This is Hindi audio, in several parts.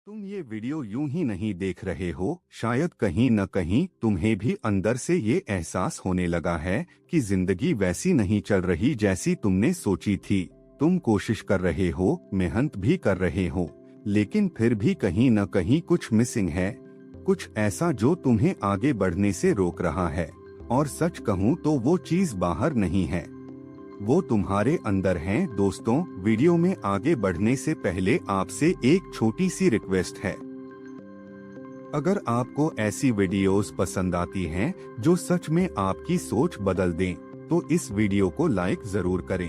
तुम ये वीडियो यूं ही नहीं देख रहे हो, शायद कहीं न कहीं तुम्हें भी अंदर से ये एहसास होने लगा है कि जिंदगी वैसी नहीं चल रही जैसी तुमने सोची थी। तुम कोशिश कर रहे हो, मेहनत भी कर रहे हो, लेकिन फिर भी कहीं न कहीं कुछ मिसिंग है, कुछ ऐसा जो तुम्हें आगे बढ़ने से रोक रहा है। और सच कहूँ तो वो चीज बाहर नहीं है, वो तुम्हारे अंदर हैं। दोस्तों, वीडियो में आगे बढ़ने से पहले आपसे एक छोटी सी रिक्वेस्ट है। अगर आपको ऐसी वीडियोस पसंद आती हैं जो सच में आपकी सोच बदल दें, तो इस वीडियो को लाइक जरूर करें।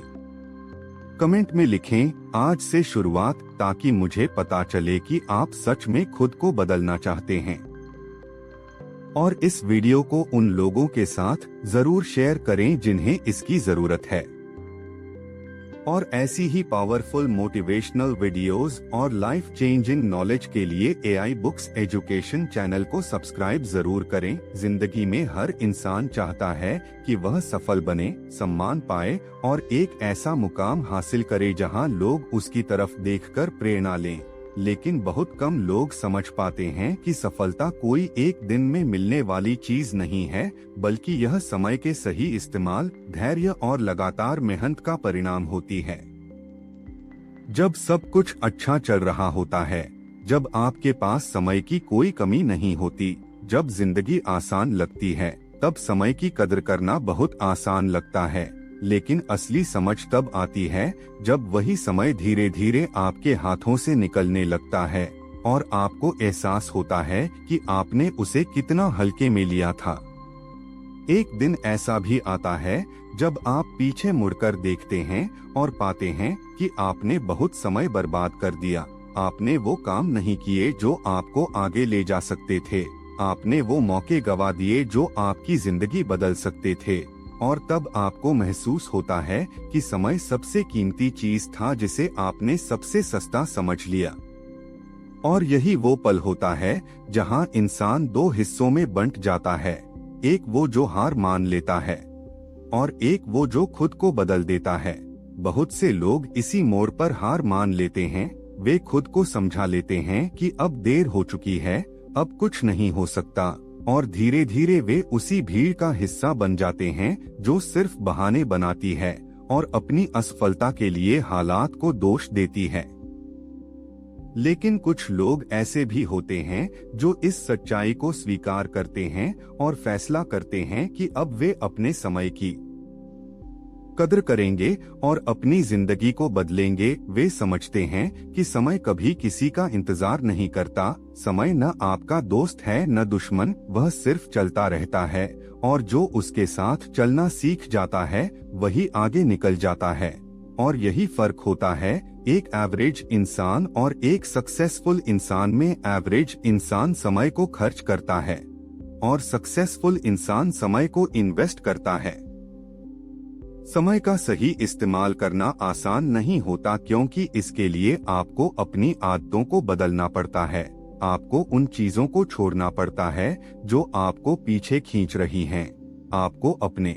कमेंट में लिखें आज से शुरुआत, ताकि मुझे पता चले कि आप सच में खुद को बदलना चाहते हैं। और इस वीडियो को उन लोगों के साथ जरूर शेयर करें जिन्हें इसकी जरूरत है। और ऐसी ही पावरफुल मोटिवेशनल वीडियोस और लाइफ चेंजिंग नॉलेज के लिए AI बुक्स एजुकेशन चैनल को सब्सक्राइब जरूर करें। जिंदगी में हर इंसान चाहता है कि वह सफल बने, सम्मान पाए और एक ऐसा मुकाम हासिल करे जहां लोग उसकी तरफ देखकर प्रेरणा लें। लेकिन बहुत कम लोग समझ पाते हैं कि सफलता कोई एक दिन में मिलने वाली चीज नहीं है, बल्कि यह समय के सही इस्तेमाल, धैर्य और लगातार मेहनत का परिणाम होती है। जब सब कुछ अच्छा चल रहा होता है, जब आपके पास समय की कोई कमी नहीं होती, जब जिंदगी आसान लगती है, तब समय की कदर करना बहुत आसान लगता है। लेकिन असली समझ तब आती है जब वही समय धीरे धीरे आपके हाथों से निकलने लगता है और आपको एहसास होता है कि आपने उसे कितना हल्के में लिया था। एक दिन ऐसा भी आता है जब आप पीछे मुड़कर देखते हैं और पाते हैं कि आपने बहुत समय बर्बाद कर दिया। आपने वो काम नहीं किए जो आपको आगे ले जा सकते थे, आपने वो मौके गवा दिए जो आपकी जिंदगी बदल सकते थे। और तब आपको महसूस होता है कि समय सबसे कीमती चीज था जिसे आपने सबसे सस्ता समझ लिया। और यही वो पल होता है जहां इंसान दो हिस्सों में बंट जाता है, एक वो जो हार मान लेता है और एक वो जो खुद को बदल देता है। बहुत से लोग इसी मोड़ पर हार मान लेते हैं। वे खुद को समझा लेते हैं कि अब देर हो चुकी है, अब कुछ नहीं हो सकता, और धीरे धीरे वे उसी भीड़ का हिस्सा बन जाते हैं जो सिर्फ बहाने बनाती है और अपनी असफलता के लिए हालात को दोष देती है। लेकिन कुछ लोग ऐसे भी होते हैं जो इस सच्चाई को स्वीकार करते हैं और फैसला करते हैं कि अब वे अपने समय की कदर करेंगे और अपनी जिंदगी को बदलेंगे। वे समझते हैं कि समय कभी किसी का इंतजार नहीं करता। समय न आपका दोस्त है न दुश्मन, वह सिर्फ चलता रहता है और जो उसके साथ चलना सीख जाता है वही आगे निकल जाता है। और यही फर्क होता है एक एवरेज इंसान और एक सक्सेसफुल इंसान में। एवरेज इंसान समय को खर्च करता है और सक्सेसफुल इंसान समय को इन्वेस्ट करता है। समय का सही इस्तेमाल करना आसान नहीं होता, क्योंकि इसके लिए आपको अपनी आदतों को बदलना पड़ता है। आपको उन चीजों को छोड़ना पड़ता है जो आपको पीछे खींच रही हैं। आपको अपने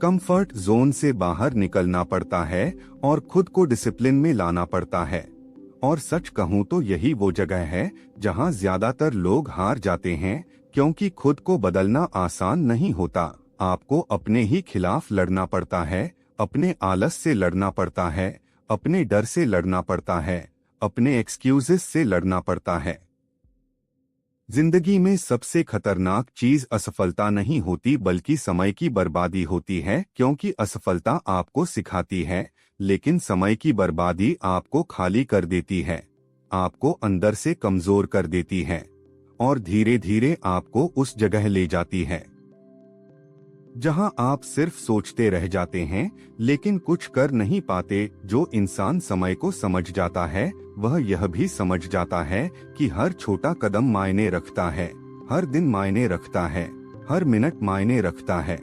कंफर्ट जोन से बाहर निकलना पड़ता है और खुद को डिसिप्लिन में लाना पड़ता है। और सच कहूँ तो यही वो जगह है जहाँ ज्यादातर लोग हार जाते हैं, क्योंकि खुद को बदलना आसान नहीं होता। आपको अपने ही खिलाफ लड़ना पड़ता है, अपने आलस से लड़ना पड़ता है, अपने डर से लड़ना पड़ता है, अपने एक्सक्यूजेस से लड़ना पड़ता है। जिंदगी में सबसे खतरनाक चीज असफलता नहीं होती, बल्कि समय की बर्बादी होती है। क्योंकि असफलता आपको सिखाती है, लेकिन समय की बर्बादी आपको खाली कर देती है, आपको अंदर से कमजोर कर देती है और धीरे धीरे आपको उस जगह ले जाती है जहां आप सिर्फ सोचते रह जाते हैं, लेकिन कुछ कर नहीं पाते। जो इंसान समय को समझ जाता है, वह यह भी समझ जाता है कि हर छोटा कदम मायने रखता है, हर दिन मायने रखता है, हर मिनट मायने रखता है।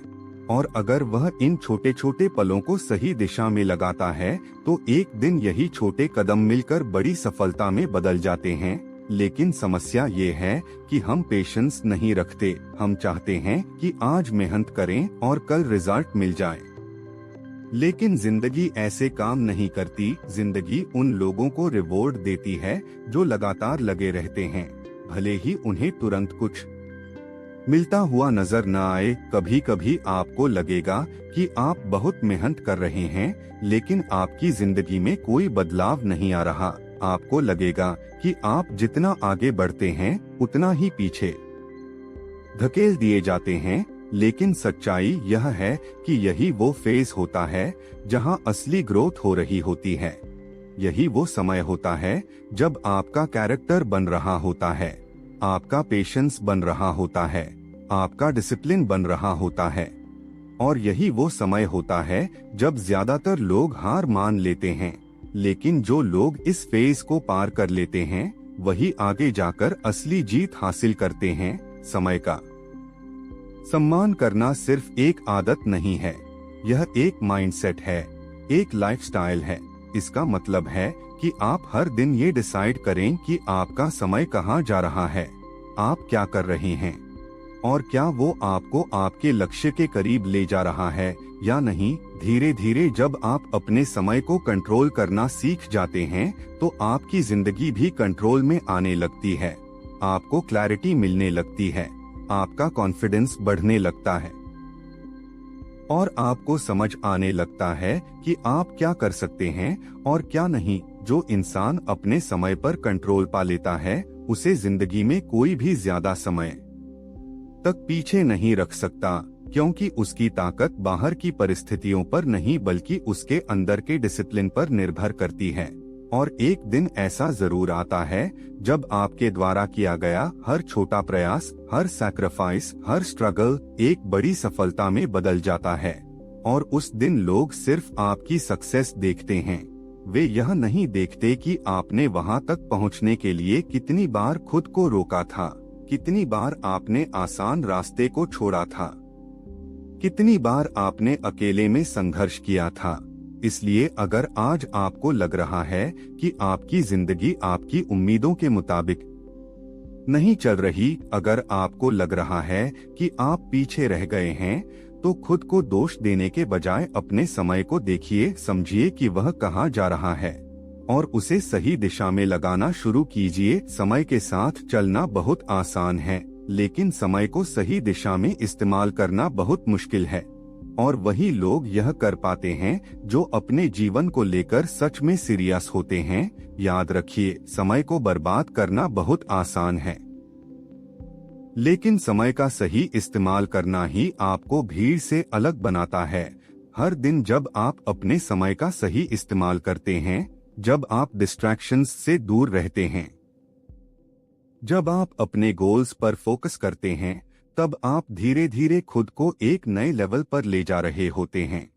और अगर वह इन छोटे छोटे पलों को सही दिशा में लगाता है, तो एक दिन यही छोटे कदम मिलकर बड़ी सफलता में बदल जाते हैं। लेकिन समस्या ये है कि हम पेशेंस नहीं रखते। हम चाहते हैं कि आज मेहनत करें और कल रिजल्ट मिल जाए। लेकिन जिंदगी ऐसे काम नहीं करती। जिंदगी उन लोगों को रिवॉर्ड देती है जो लगातार लगे रहते हैं, भले ही उन्हें तुरंत कुछ मिलता हुआ नजर न आए। कभी कभी आपको लगेगा कि आप बहुत मेहनत कर रहे हैं, लेकिन आपकी जिंदगी में कोई बदलाव नहीं आ रहा। आपको लगेगा कि आप जितना आगे बढ़ते हैं उतना ही पीछे धकेल दिए जाते हैं, लेकिन सच्चाई यह है कि यही वो फेज होता है जहां असली ग्रोथ हो रही होती है। यही वो समय होता है जब आपका कैरेक्टर बन रहा होता है, आपका पेशेंस बन रहा होता है, आपका डिसिप्लिन बन रहा होता है। और यही वो समय होता है जब ज्यादातर लोग हार मान लेते हैं, लेकिन जो लोग इस फेज को पार कर लेते हैं वही आगे जाकर असली जीत हासिल करते हैं। समय का सम्मान करना सिर्फ एक आदत नहीं है, यह एक माइंडसेट है, एक लाइफस्टाइल है। इसका मतलब है कि आप हर दिन ये डिसाइड करें कि आपका समय कहाँ जा रहा है, आप क्या कर रहे हैं, और क्या वो आपको आपके लक्ष्य के करीब ले जा रहा है या नहीं। धीरे धीरे जब आप अपने समय को कंट्रोल करना सीख जाते हैं तो आपकी जिंदगी भी कंट्रोल में आने लगती है। आपको क्लैरिटी मिलने लगती है, आपका कॉन्फिडेंस बढ़ने लगता है और आपको समझ आने लगता है कि आप क्या कर सकते हैं और क्या नहीं। जो इंसान अपने समय पर कंट्रोल पा लेता है उसे जिंदगी में कोई भी ज्यादा समय तक पीछे नहीं रख सकता, क्योंकि उसकी ताकत बाहर की परिस्थितियों पर नहीं बल्कि उसके अंदर के डिसिप्लिन पर निर्भर करती है। और एक दिन ऐसा जरूर आता है जब आपके द्वारा किया गया हर छोटा प्रयास, हर सैक्रिफाइस, हर स्ट्रगल एक बड़ी सफलता में बदल जाता है। और उस दिन लोग सिर्फ आपकी सक्सेस देखते हैं, वे यह नहीं देखते कि आपने वहां तक पहुंचने के लिए कितनी बार खुद को रोका था, कितनी बार आपने आसान रास्ते को छोड़ा था, कितनी बार आपने अकेले में संघर्ष किया था। इसलिए अगर आज आपको लग रहा है कि आपकी जिंदगी आपकी उम्मीदों के मुताबिक नहीं चल रही, अगर आपको लग रहा है कि आप पीछे रह गए हैं, तो खुद को दोष देने के बजाय अपने समय को देखिए, समझिए कि वह कहाँ जा रहा है और उसे सही दिशा में लगाना शुरू कीजिए। समय के साथ चलना बहुत आसान है, लेकिन समय को सही दिशा में इस्तेमाल करना बहुत मुश्किल है। और वही लोग यह कर पाते हैं जो अपने जीवन को लेकर सच में सीरियस होते हैं। याद रखिए, समय को बर्बाद करना बहुत आसान है, लेकिन समय का सही इस्तेमाल करना ही आपको भीड़ से अलग बनाता है। हर दिन जब आप अपने समय का सही इस्तेमाल करते हैं, जब आप डिस्ट्रैक्शंस से दूर रहते हैं, जब आप अपने गोल्स पर फोकस करते हैं, तब आप धीरे धीरे खुद को एक नए लेवल पर ले जा रहे होते हैं।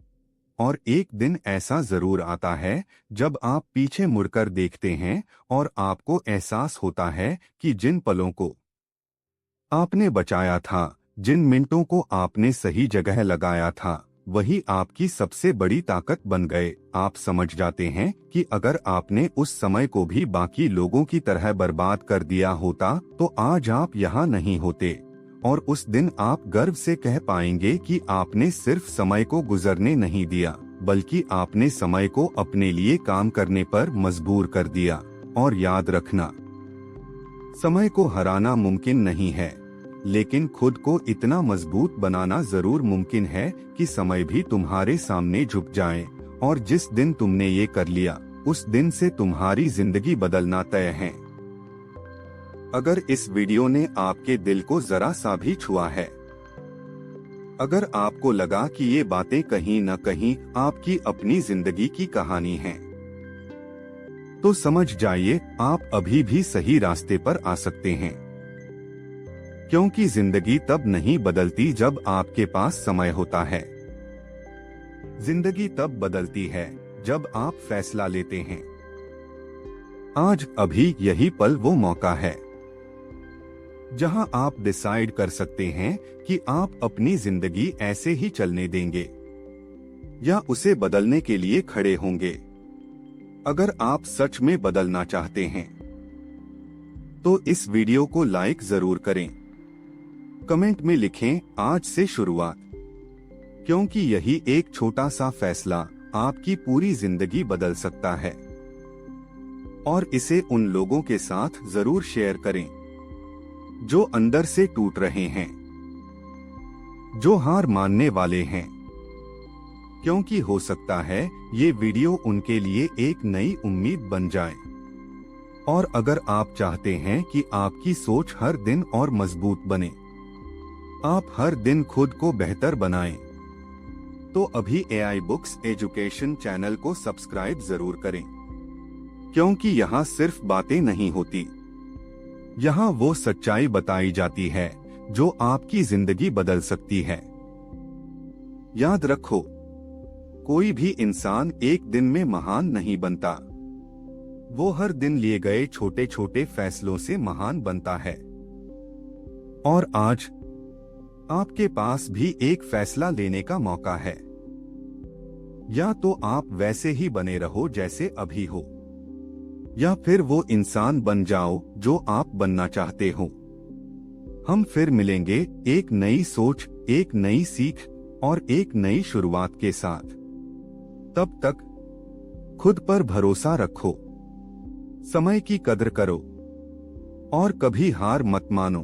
और एक दिन ऐसा जरूर आता है जब आप पीछे मुड़कर देखते हैं और आपको एहसास होता है कि जिन पलों को आपने बचाया था, जिन मिनटों को आपने सही जगह लगाया था, वही आपकी सबसे बड़ी ताकत बन गए। आप समझ जाते हैं कि अगर आपने उस समय को भी बाकी लोगों की तरह बर्बाद कर दिया होता तो आज आप यहाँ नहीं होते। और उस दिन आप गर्व से कह पाएंगे कि आपने सिर्फ समय को गुजरने नहीं दिया, बल्कि आपने समय को अपने लिए काम करने पर मजबूर कर दिया। और याद रखना, समय को हराना मुमकिन नहीं है, लेकिन खुद को इतना मजबूत बनाना जरूर मुमकिन है कि समय भी तुम्हारे सामने झुक जाए। और जिस दिन तुमने ये कर लिया, उस दिन से तुम्हारी जिंदगी बदलना तय है। अगर इस वीडियो ने आपके दिल को जरा सा भी छुआ है, अगर आपको लगा कि ये बातें कहीं न कहीं आपकी अपनी जिंदगी की कहानी है, तो समझ जाइए आप अभी भी सही रास्ते पर आ सकते हैं। क्योंकि जिंदगी तब नहीं बदलती जब आपके पास समय होता है, जिंदगी तब बदलती है जब आप फैसला लेते हैं। आज अभी यही पल वो मौका है जहां आप डिसाइड कर सकते हैं कि आप अपनी जिंदगी ऐसे ही चलने देंगे या उसे बदलने के लिए खड़े होंगे। अगर आप सच में बदलना चाहते हैं तो इस वीडियो को लाइक जरूर करें, कमेंट में लिखें आज से शुरुआत। क्योंकि यही एक छोटा सा फैसला आपकी पूरी जिंदगी बदल सकता है। और इसे उन लोगों के साथ जरूर शेयर करें जो अंदर से टूट रहे हैं, जो हार मानने वाले हैं, क्योंकि हो सकता है ये वीडियो उनके लिए एक नई उम्मीद बन जाए। और अगर आप चाहते हैं कि आपकी सोच हर दिन और मजबूत बने, आप हर दिन खुद को बेहतर बनाएं, तो अभी AI बुक्स एजुकेशन चैनल को सब्सक्राइब जरूर करें, क्योंकि यहाँ सिर्फ बातें नहीं होती, यहाँ वो सच्चाई बताई जाती है जो आपकी जिंदगी बदल सकती है। याद रखो, कोई भी इंसान एक दिन में महान नहीं बनता, वो हर दिन लिए गए छोटे छोटे फैसलों से महान बनता है। और आज आपके पास भी एक फैसला लेने का मौका है। या तो आप वैसे ही बने रहो जैसे अभी हो, या फिर वो इंसान बन जाओ जो आप बनना चाहते हो। हम फिर मिलेंगे एक नई सोच, एक नई सीख और एक नई शुरुआत के साथ। तब तक खुद पर भरोसा रखो, समय की कदर करो और कभी हार मत मानो।